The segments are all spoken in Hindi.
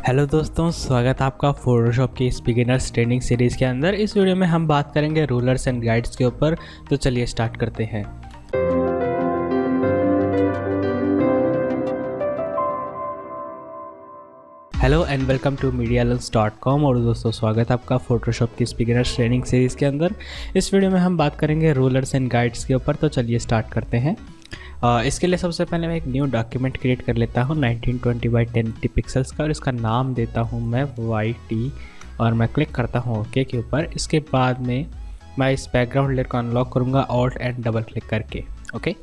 हेलो दोस्तों, स्वागत है आपका फोटोशॉप की इस बिगिनर्स ट्रेनिंग सीरीज़ के अंदर। इस वीडियो में हम बात करेंगे रूलर्स एंड गाइड्स के ऊपर। तो चलिए स्टार्ट करते हैं। Hello and welcome to medialens.com। और दोस्तों, स्वागत है आपका फोटोशॉप की इस बिगिनर्स ट्रेनिंग सीरीज़ के अंदर। इस वीडियो में हम बात करेंगे रूलर्स एंड गाइड्स के ऊपर। तो चलिए स्टार्ट करते हैं। इसके लिए सबसे पहले मैं एक न्यू डॉक्यूमेंट क्रिएट कर लेता हूँ 1920 बाई 1080 पिक्सल्स का, और इसका नाम देता हूँ मैं YT, और मैं क्लिक करता हूँ ओके के ऊपर। इसके बाद में मैं इस बैकग्राउंड लेयर को अनलॉक करूँगा ऑल्ट एंड डबल क्लिक करके। ओके,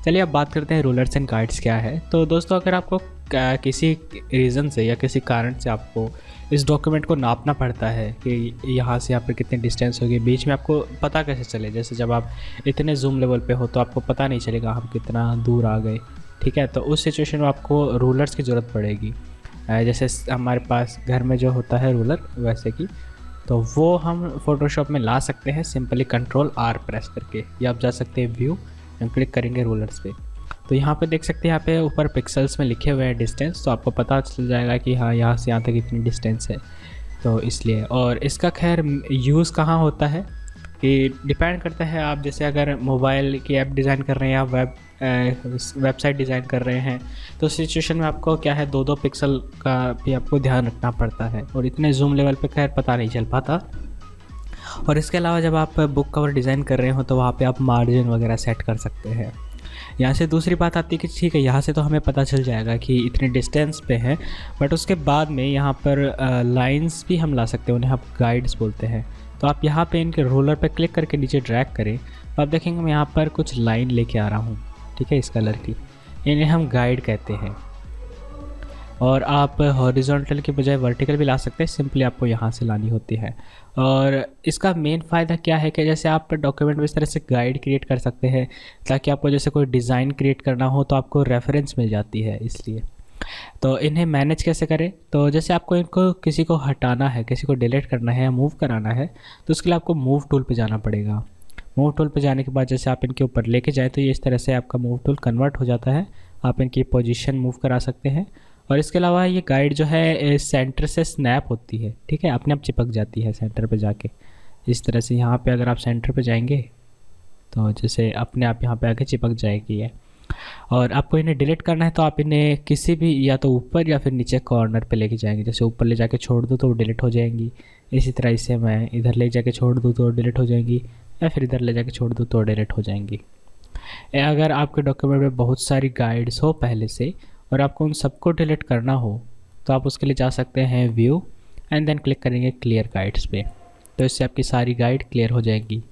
चलिए अब बात करते हैं रूलर्स एंड गाइड्स क्या है। तो दोस्तों, अगर आपको किसी रीज़न से या किसी कारण से आपको इस डॉक्यूमेंट को नापना पड़ता है कि यहाँ से यहाँ पर कितनी डिस्टेंस होगी, बीच में आपको पता कैसे चले। जैसे जब आप इतने जूम लेवल पे हो तो आपको पता नहीं चलेगा हम कितना दूर आ गए, ठीक है। तो उस सिचुएशन में आपको रूलर्स की ज़रूरत पड़ेगी। जैसे हमारे पास घर में जो होता है रूलर वैसे की, तो वो हम फोटोशॉप में ला सकते हैं सिंपली Ctrl+R प्रेस करके, या आप जा सकते हैं व्यू एंड क्लिक करेंगे रूलर्स पे। तो यहाँ पे देख सकते हैं, यहाँ पे ऊपर पिक्सल्स में लिखे हुए हैं डिस्टेंस, तो आपको पता चल जाएगा कि हाँ यहाँ से यहाँ तक इतनी डिस्टेंस है। तो इसलिए, और इसका खैर यूज़ कहाँ होता है कि डिपेंड करता है। आप जैसे अगर मोबाइल की ऐप डिज़ाइन कर रहे हैं या वेबसाइट डिज़ाइन कर रहे हैं, तो सिचुएशन में आपको क्या है 2-2 पिक्सल का भी आपको ध्यान रखना पड़ता है, और इतने जूम लेवल पे खैर पता नहीं चल पाता। और इसके अलावा जब आप बुक कवर डिज़ाइन कर रहे हो तो वहाँ पे आप मार्जिन वगैरह सेट कर सकते हैं। यहाँ से दूसरी बात आती है कि ठीक है, यहाँ से तो हमें पता चल जाएगा कि इतने डिस्टेंस पे है, बट उसके बाद में यहाँ पर लाइंस भी हम ला सकते हैं, उन्हें आप गाइड्स बोलते हैं। तो आप यहाँ पे इनके रोलर पे क्लिक करके नीचे ड्रैग करें तो आप देखेंगे मैं यहाँ पर कुछ लाइन लेके आ रहा हूँ, ठीक है, इस कलर की। इन्हें हम गाइड कहते हैं। और आप हॉरिजॉन्टल के बजाय वर्टिकल भी ला सकते हैं, सिंपली आपको यहाँ से लानी होती है। और इसका मेन फ़ायदा क्या है कि जैसे आप डॉक्यूमेंट में इस तरह से गाइड क्रिएट कर सकते हैं, ताकि आपको जैसे कोई डिज़ाइन क्रिएट करना हो तो आपको रेफरेंस मिल जाती है। इसलिए तो इन्हें मैनेज कैसे करें, तो जैसे आपको इनको किसी को हटाना है, किसी को डिलीट करना है या मूव कराना है, तो उसके लिए आपको मूव टूल पे जाना पड़ेगा। मूव टूल पे जाने के बाद जैसे आप इनके ऊपर लेके जाएँ तो ये इस तरह से आपका मूव टूल कन्वर्ट हो जाता है। आप इनकी पोजीशन मूव करा सकते हैं। और इसके अलावा ये गाइड जो है सेंटर से स्नैप होती है, ठीक है, अपने आप चिपक जाती है सेंटर पे जाके। इस तरह से यहाँ पे अगर आप सेंटर पे जाएंगे तो जैसे अपने आप यहाँ पे आके चिपक जाएगी ये। और आपको इन्हें डिलीट करना है तो आप इन्हें किसी भी या तो ऊपर या फिर नीचे कॉर्नर पे लेके जाएंगे। जैसे ऊपर ले जाके छोड़ दूँ तो वो डिलीट हो जाएंगी। इसी तरह इसे मैं इधर ले जाके छोड़ दूँ तो डिलीट हो जाएंगी, या फिर इधर ले जाके छोड़ दूँ तो डिलीट हो जाएंगी। अगर आपके डॉक्यूमेंट में बहुत सारी गाइड्स हो पहले से और आपको उन सबको डिलीट करना हो, तो आप उसके लिए जा सकते हैं व्यू एंड देन क्लिक करेंगे क्लियर गाइड्स पे। तो इससे आपकी सारी गाइड क्लियर हो जाएंगी।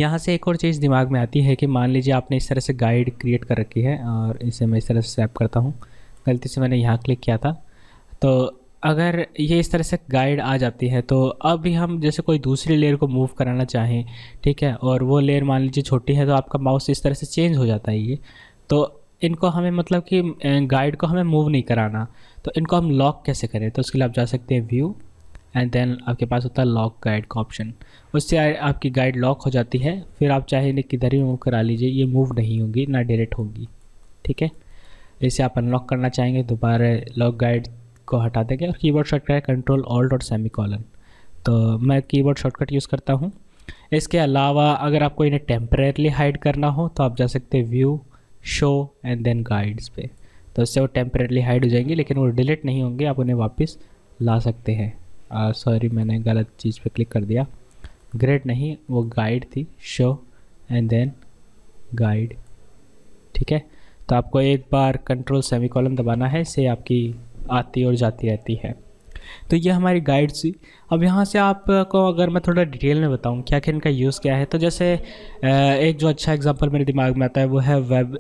यहाँ से एक और चीज़ दिमाग में आती है कि मान लीजिए आपने इस तरह से गाइड क्रिएट कर रखी है, और इसे मैं इस तरह से स्वैप करता हूँ, गलती से मैंने यहाँ क्लिक किया था। तो अगर ये इस तरह से गाइड आ जाती है, तो अब भी हम जैसे कोई दूसरी लेयर को मूव कराना चाहें, ठीक है, और वो लेयर मान लीजिए छोटी है, तो आपका माउस इस तरह से चेंज हो जाता है ये। तो इनको हमें मतलब कि गाइड को हमें मूव नहीं कराना, तो इनको हम लॉक कैसे करें, तो उसके लिए आप जा सकते हैं व्यू एंड देन आपके पास होता है लॉक गाइड का ऑप्शन। उससे आपकी गाइड लॉक हो जाती है। फिर आप चाहे इन्हें किधर ही मूव करा लीजिए, ये मूव नहीं होगी ना डिलीट होगी, ठीक है। इसे आप अनलॉक करना चाहेंगे, दोबारा लॉक गाइड को हटा देंगे, और कीबोर्ड शॉर्टकट है Ctrl+Alt और सेमीकोलन। तो मैं कीबोर्ड शॉर्टकट यूज़ करता हूँ। इसके अलावा अगर आपको इन्हें टेम्परेरली हाइड करना हो तो आप जा सकते हैं view, show and then guides पे। तो इससे वो टेम्परेरली हाइड हो जाएंगी, लेकिन वो डिलीट नहीं होंगे, आप उन्हें वापस ला सकते हैं। सॉरी, मैंने गलत चीज़ पे क्लिक कर दिया। ग्रेड नहीं, वो गाइड थी, शो एंड देन गाइड, ठीक है। तो आपको एक बार कंट्रोल सेमीकोलन दबाना है, इससे आपकी आती और जाती रहती है। तो ये हमारी गाइड्स थी। अब यहाँ से आपको अगर मैं थोड़ा डिटेल में बताऊँ क्या कि इनका यूज़ क्या है, तो जैसे एक जो अच्छा एग्जांपल मेरे दिमाग में आता है वो है वेब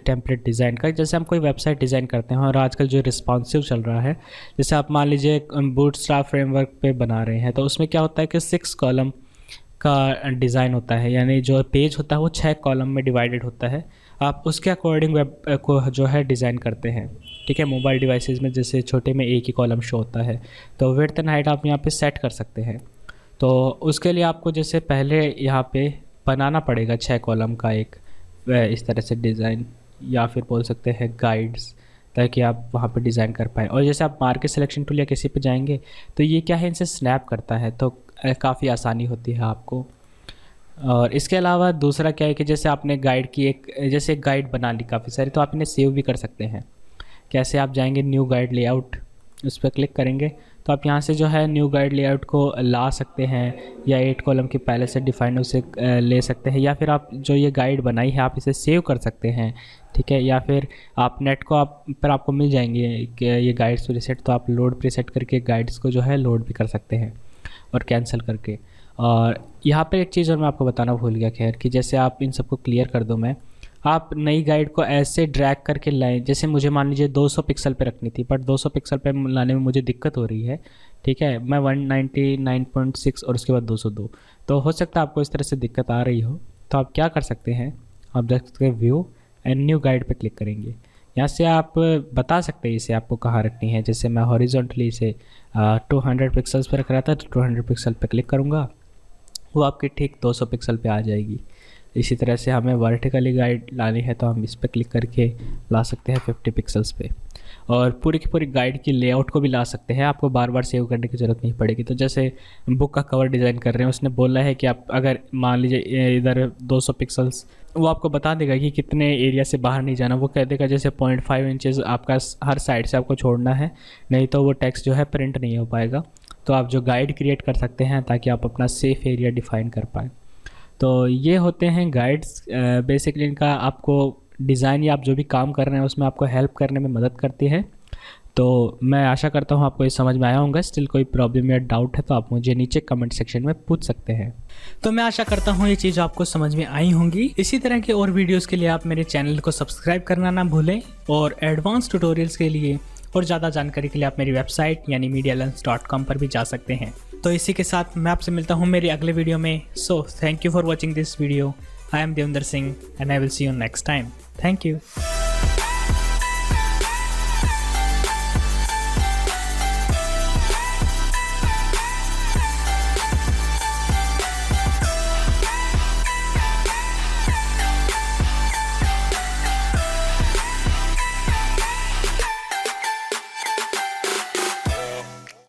टेम्पलेट डिज़ाइन का। जैसे हम कोई वेबसाइट डिज़ाइन करते हैं, और आजकल जो रिस्पॉन्सिव चल रहा है, जैसे आप मान लीजिए बूटस्ट्रैप फ्रेमवर्क पे बना रहे हैं, तो उसमें क्या होता है कि 6 कॉलम का डिज़ाइन होता है, यानी जो पेज होता है वो 6 कॉलम में डिवाइडेड होता है। आप उसके अकॉर्डिंग वेब को जो है डिज़ाइन करते हैं, ठीक है। मोबाइल डिवाइसेस में जैसे छोटे में एक ही कॉलम शो होता है, तो विड्थ एंड हाइट आप यहाँ पे सेट कर सकते हैं। तो उसके लिए आपको जैसे पहले यहाँ पे बनाना पड़ेगा 6 कॉलम का एक इस तरह से डिज़ाइन, या फिर बोल सकते हैं गाइड्स। ताकि आप वहाँ पे डिज़ाइन कर पाएँ। और जैसे आप मार्केट सिलेक्शन टूल या किसी पे जाएंगे तो ये क्या है, इनसे स्नैप करता है, तो काफ़ी आसानी होती है आपको। और इसके अलावा दूसरा क्या है कि जैसे आपने गाइड की जैसे एक गाइड बना ली काफ़ी सारी, तो आप इन्हें सेव भी कर सकते हैं। कैसे, आप जाएंगे न्यू गाइड लेआउट, उस पर क्लिक करेंगे तो आप यहाँ से जो है न्यू गाइड लेआउट को ला सकते हैं, या 8 कॉलम के पहले से डिफाइंड उसे ले सकते हैं, या फिर आप जो ये गाइड बनाई है आप इसे सेव कर सकते हैं, ठीक है। या फिर आप नेट को पर आपको मिल जाएंगे कि ये गाइड्स प्रीसेट, तो आप लोड प्रीसेट करके गाइड्स को जो है लोड भी कर सकते हैं और कैंसिल करके। और यहाँ पे एक चीज़ और मैं आपको बताना भूल गया, खैर, कि जैसे आप इन सबको क्लियर कर दो, मैं आप नई गाइड को ऐसे ड्रैग करके लाएं, जैसे मुझे मान लीजिए 200 पिक्सल पे रखनी थी, बट 200 पिक्सल पे लाने में मुझे दिक्कत हो रही है, ठीक है। मैं 199.6 और उसके बाद 202, तो हो सकता है आपको इस तरह से दिक्कत आ रही हो। तो आप क्या कर सकते हैं, आप देख सकते हैं व्यू एंड न्यू गाइड पे क्लिक करेंगे। यहाँ से आप बता सकते हैं इसे आपको कहाँ रखनी है। जैसे मैं हॉरिजॉन्टली इसे 200 पिक्सल्स पे रख रहा था, तो 200 पिक्सल पे क्लिक करूँगा, वो आपकी ठीक 200 पिक्सल पे आ जाएगी। इसी तरह से हमें वर्टिकली गाइड लानी है तो हम इस पर क्लिक करके ला सकते हैं 50 पिक्सल्स पे। और पूरी की पूरी गाइड की लेआउट को भी ला सकते हैं, आपको बार बार सेव करने की ज़रूरत नहीं पड़ेगी। तो जैसे बुक का कवर डिज़ाइन कर रहे हैं, उसने बोला है कि आप अगर मान लीजिए इधर 200 पिक्सल्स, वो आपको बता देगा कि कितने एरिया से बाहर नहीं जाना। वो कह देगा जैसे 0.5 इंचज़ आपका हर साइड से आपको छोड़ना है, नहीं तो वो टेक्स्ट जो है प्रिंट नहीं हो पाएगा। तो आप जो गाइड क्रिएट कर सकते हैं ताकि आप अपना सेफ एरिया डिफ़ाइन कर पाएँ। तो ये होते हैं गाइड्स। बेसिकली इनका आपको डिज़ाइन या आप जो भी काम कर रहे हैं उसमें आपको हेल्प करने में मदद करती है। तो मैं आशा करता हूँ आपको ये समझ में आया होगा। स्टिल कोई प्रॉब्लम या डाउट है तो आप मुझे नीचे कमेंट सेक्शन में पूछ सकते हैं। तो मैं आशा करता हूँ ये चीज़ आपको समझ में आई होंगी। इसी तरह के और वीडियोस के लिए आप मेरे चैनल को सब्सक्राइब करना ना भूलें, और एडवांस ट्यूटोरियल्स के लिए और ज़्यादा जानकारी के लिए आप मेरी वेबसाइट यानी medialearns.com पर भी जा सकते हैं। तो इसी के साथ मैं आपसे मिलता हूँ मेरी अगले वीडियो में। So thank you for watching this video. I am Devendra Singh and I will see you next time. Thank you.